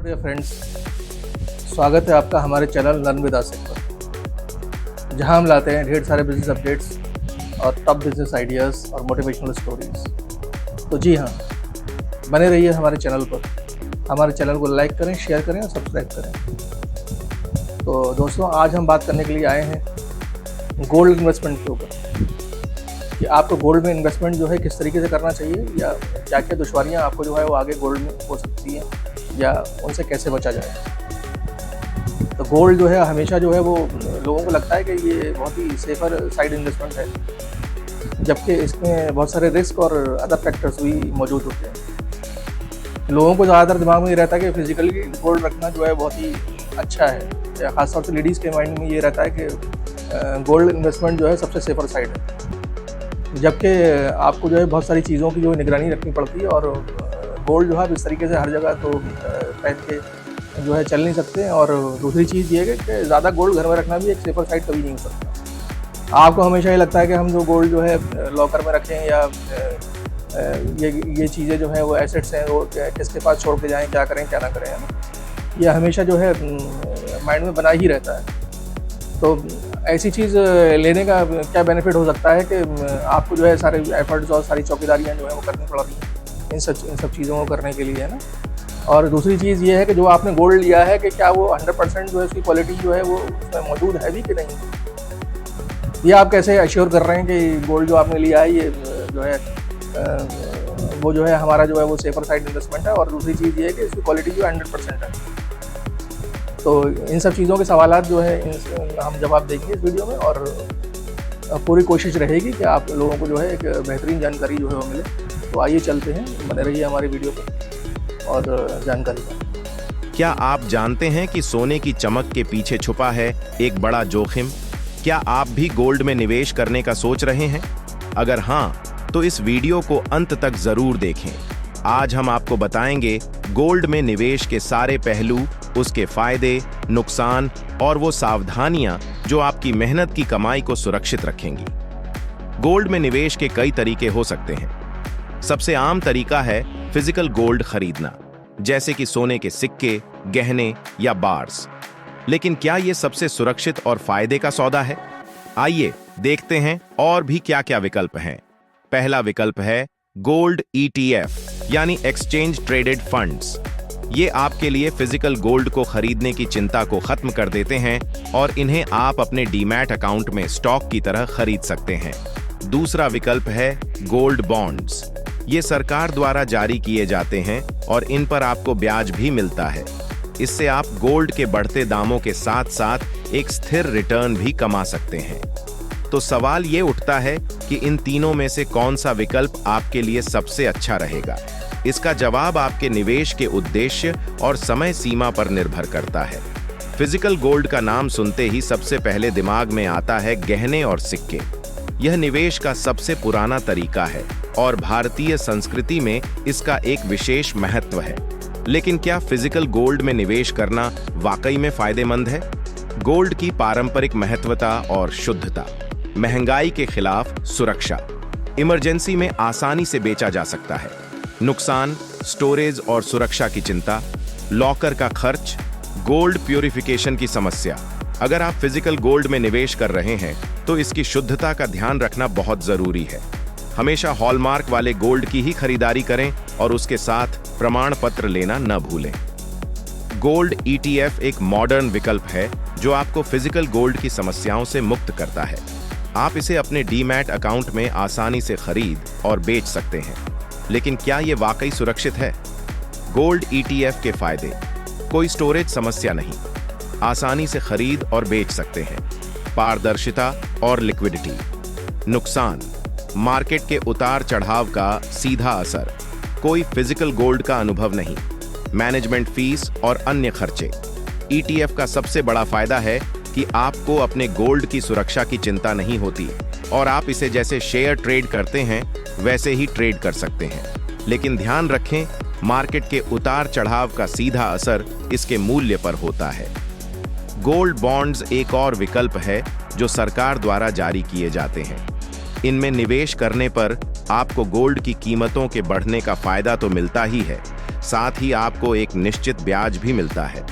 प्रिय फ्रेंड्स, स्वागत है आपका हमारे चैनल लर्न विद आसिफ पर, जहां हम लाते हैं ढेर सारे बिजनेस अपडेट्स और टॉप बिजनेस आइडियाज़ और मोटिवेशनल स्टोरीज़। तो जी हाँ, बने रहिए हमारे चैनल पर। हमारे चैनल को लाइक करें, शेयर करें और सब्सक्राइब करें। तो दोस्तों, आज हम बात करने के लिए आए हैं गोल्ड इन्वेस्टमेंट के ऊपर कि आपको गोल्ड में इन्वेस्टमेंट जो है किस तरीके से करना चाहिए, या क्या क्या दुश्वारियाँ आपको जो है वो आगे गोल्ड में हो सकती हैं, या उनसे कैसे बचा जाए। तो गोल्ड जो है हमेशा जो है वो लोगों को लगता है कि ये बहुत ही सेफर साइड इन्वेस्टमेंट है, जबकि इसमें बहुत सारे रिस्क और अदर फैक्टर्स भी मौजूद होते हैं। लोगों को ज़्यादातर दिमाग में ये रहता है कि फिजिकली गोल्ड रखना जो है बहुत ही अच्छा है। ख़ासतौर से लेडीज़ के माइंड में ये रहता है कि गोल्ड इन्वेस्टमेंट जो है सबसे सेफर साइड है, जबकि आपको जो है बहुत सारी चीज़ों की जो निगरानी रखनी पड़ती है। और गोल्ड जो है इस तरीके से हर जगह तो पहन के जो है चल नहीं सकते। और दूसरी चीज़ ये है कि ज़्यादा गोल्ड घर में रखना भी एक सेफर साइड कभी नहीं हो सकता। आपको हमेशा ये लगता है कि हम जो गोल्ड जो है लॉकर में रखें, या ये चीज़ें जो है वो एसेट्स हैं वो किसके पास छोड़ के जाएँ, क्या करें क्या ना करें, है ना। ये हमेशा जो है माइंड में बना ही रहता है। तो ऐसी चीज़ लेने का क्या बेनिफिट हो सकता है कि आपको जो है सारे एफर्ट्स और सारी चौकीदारियाँ जो है वो करनी पड़ रही हैं इन सब चीज़ों को करने के लिए, है ना। और दूसरी चीज़ ये है कि जो आपने गोल्ड लिया है कि क्या वो 100% जो है उसकी क्वालिटी जो है वो उसमें मौजूद है भी कि नहीं। ये आप कैसे एश्योर कर रहे हैं कि गोल्ड जो आपने लिया है ये जो है वो जो है हमारा जो है वो सेफर साइड इन्वेस्टमेंट है। और दूसरी चीज़ ये है कि इसकी क्वालिटी जो 100% है। तो इन सब चीज़ों के सवालात जो है हम जवाब देंगे इस वीडियो में, और पूरी कोशिश रहेगी कि आप लोगों को जो है एक बेहतरीन जानकारी जो है वो मिले। तो आइए चलते हैं, बने रहिए हमारी वीडियो पर और जानकारी पाएं। क्या आप जानते हैं कि सोने की चमक के पीछे छुपा है एक बड़ा जोखिम? क्या आप भी गोल्ड में निवेश करने का सोच रहे हैं? अगर हाँ, तो इस वीडियो को अंत तक जरूर देखें। आज हम आपको बताएंगे गोल्ड में निवेश के सारे पहलू, उसके फायदे, नुकसान और वो सावधानियां जो आपकी मेहनत की कमाई को सुरक्षित रखेंगी। गोल्ड में निवेश के कई तरीके हो सकते हैं। सबसे आम तरीका है फिजिकल गोल्ड खरीदना, जैसे कि सोने के सिक्के, गहने या बार्स। लेकिन क्या ये सबसे सुरक्षित और फायदे का सौदा है? आइए देखते हैं और भी क्या क्या विकल्प हैं। पहला विकल्प है गोल्ड ETF, यानी एक्सचेंज ट्रेडेड फंड्स। ये आपके लिए फिजिकल गोल्ड को खरीदने की चिंता को खत्म कर देते हैं और इन्हें आप अपने डीमैट अकाउंट में स्टॉक की तरह खरीद सकते हैं। दूसरा विकल्प है गोल्ड बॉन्ड्स। ये सरकार द्वारा जारी किए जाते हैं और इन पर आपको ब्याज भी मिलता है। इससे आप गोल्ड के बढ़ते दामों के साथ साथ एक स्थिर रिटर्न भी कमा सकते हैं। तो सवाल ये उठता है कि इन तीनों में से कौन सा विकल्प आपके लिए सबसे अच्छा रहेगा? इसका जवाब आपके निवेश के उद्देश्य और समय सीमा पर निर्भर करता है। फिजिकल गोल्ड का नाम सुनते ही सबसे पहले दिमाग में आता है गहने और सिक्के। यह निवेश का सबसे पुराना तरीका है और भारतीय संस्कृति में इसका एक विशेष महत्व है। लेकिन क्या फिजिकल गोल्ड में निवेश करना वाकई में फायदेमंद है? गोल्ड की पारंपरिक महत्वता और शुद्धता, महंगाई के खिलाफ सुरक्षा, इमरजेंसी में आसानी से बेचा जा सकता है। नुकसान, स्टोरेज और सुरक्षा की चिंता, लॉकर का खर्च, गोल्ड प्यूरिफिकेशन की समस्या। अगर आप फिजिकल गोल्ड में निवेश कर रहे हैं तो इसकी शुद्धता का ध्यान रखना बहुत जरूरी है। हमेशा हॉलमार्क वाले गोल्ड की ही खरीदारी करें और उसके साथ प्रमाण पत्र लेना न भूलें। गोल्ड ETF एक मॉडर्न विकल्प है जो आपको फिजिकल गोल्ड की समस्याओं से मुक्त करता है। आप इसे अपने डीमैट अकाउंट में आसानी से खरीद और बेच सकते हैं। लेकिन क्या ये वाकई सुरक्षित है? गोल्ड ETF के फायदे: कोई स्टोरेज समस्या नहीं, आसानी से खरीद और बेच सकते हैं, पारदर्शिता और लिक्विडिटी। नुकसान: मार्केट के उतार चढ़ाव का सीधा असर, कोई फिजिकल गोल्ड का अनुभव नहीं, मैनेजमेंट फीस और अन्य खर्चे। ETF का सबसे बड़ा फायदा है कि आपको अपने गोल्ड की सुरक्षा की चिंता नहीं होती और आप इसे जैसे शेयर ट्रेड करते हैं वैसे ही ट्रेड कर सकते हैं। लेकिन ध्यान रखें, मार्केट के उतार चढ़ाव का सीधा असर इसके मूल्य पर होता है। गोल्ड बॉन्ड्स एक और विकल्प है जो सरकार द्वारा जारी किए जाते हैं। इनमें निवेश करने पर आपको गोल्ड की कीमतों के बढ़ने का फायदा तो मिलता ही है, साथ ही आपको एक निश्चित ब्याज भी मिलता है।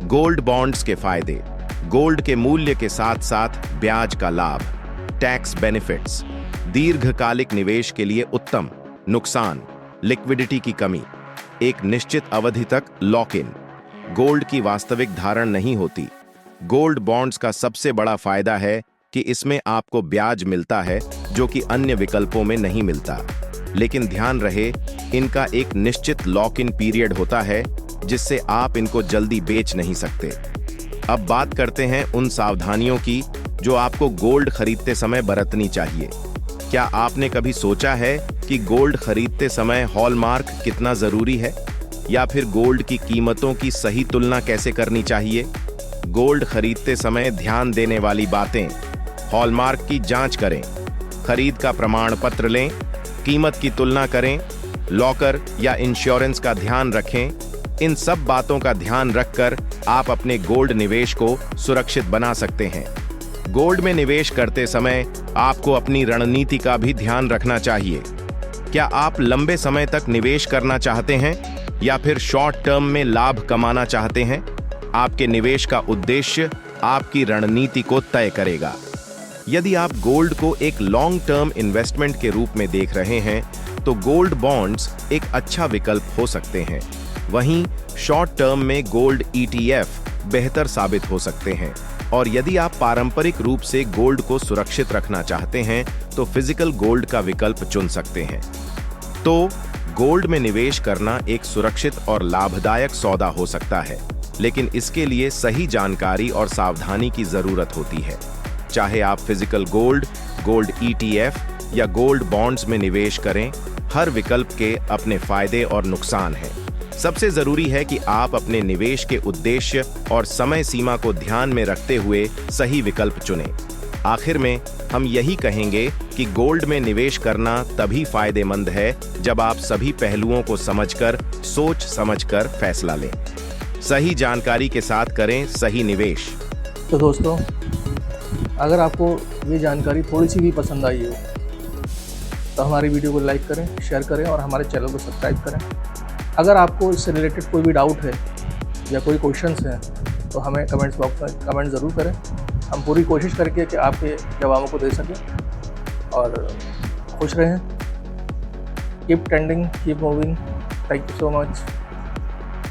गोल्ड बॉन्ड्स के फायदे। गोल्ड के मूल्य के साथ साथ ब्याज का लाभ, टैक्स बेनिफिट्स, दीर्घकालिक निवेश के लिए उत्तम। नुकसान, लिक्विडिटी की कमी, एक निश्चित अवधि तक लॉक इन, गोल्ड की वास्तविक धारण नहीं होती। गोल्ड बॉन्ड्स का सबसे बड़ा फायदा है कि इसमें आपको ब्याज मिलता है जो कि अन्य विकल्पों में नहीं मिलता, लेकिन ध्यान रहे इनका एक निश्चित लॉक इन पीरियड होता है जिससे आप इनको जल्दी बेच नहीं सकते। अब बात करते हैं उन सावधानियों की जो आपको गोल्ड खरीदते समय बरतनी चाहिए। क्या आपने कभी सोचा है कि गोल्ड खरीदते समय हॉलमार्क कितना जरूरी है, या फिर गोल्ड की कीमतों की सही तुलना कैसे करनी चाहिए? गोल्ड खरीदते समय ध्यान देने वाली बातें। हॉलमार्क की जांच करें, खरीद का प्रमाण पत्र लें, कीमत की तुलना करें, लॉकर या इंश्योरेंस का ध्यान रखें। इन सब बातों का ध्यान रखकर आप अपने गोल्ड निवेश को सुरक्षित बना सकते हैं। गोल्ड में निवेश करते समय आपको अपनी रणनीति का भी ध्यान रखना चाहिए। क्या आप लंबे समय तक निवेश करना चाहते हैं या फिर शॉर्ट टर्म में लाभ कमाना चाहते हैं? आपके निवेश का उद्देश्य आपकी रणनीति को तय करेगा। यदि आप गोल्ड को एक लॉन्ग टर्म इन्वेस्टमेंट के रूप में देख रहे हैं तो गोल्ड बॉन्ड्स एक अच्छा विकल्प हो सकते हैं। वहीं शॉर्ट टर्म में गोल्ड ETF बेहतर साबित हो सकते हैं, और यदि आप पारंपरिक रूप से गोल्ड को सुरक्षित रखना चाहते हैं तो फिजिकल गोल्ड का विकल्प चुन सकते हैं। तो गोल्ड में निवेश करना एक सुरक्षित और लाभदायक सौदा हो सकता है, लेकिन इसके लिए सही जानकारी और सावधानी की जरूरत होती है। चाहे आप फिजिकल गोल्ड, गोल्ड ETF या गोल्ड बॉन्ड्स में निवेश करें, हर विकल्प के अपने फायदे और नुकसान हैं। सबसे जरूरी है कि आप अपने निवेश के उद्देश्य और समय सीमा को ध्यान में रखते हुए सही विकल्प चुनें। आखिर में हम यही कहेंगे कि गोल्ड में निवेश करना तभी फायदेमंद है जब आप सभी पहलुओं को समझकर, सोच समझकर फैसला लें। सही जानकारी के साथ करें सही निवेश। तो दोस्तों, अगर आपको ये जानकारी थोड़ी सी भी पसंद आई हो तो हमारी वीडियो को लाइक करें, शेयर करें और हमारे चैनल को सब्सक्राइब करें। अगर आपको इससे रिलेटेड कोई भी डाउट है या कोई क्वेश्चंस हैं तो हमें कमेंट्स बॉक्स में कमेंट ज़रूर करें। हम पूरी कोशिश करके कि आपके जवाबों को दे सकें। और खुश रहें। Keep trending, keep moving. Thank you so much.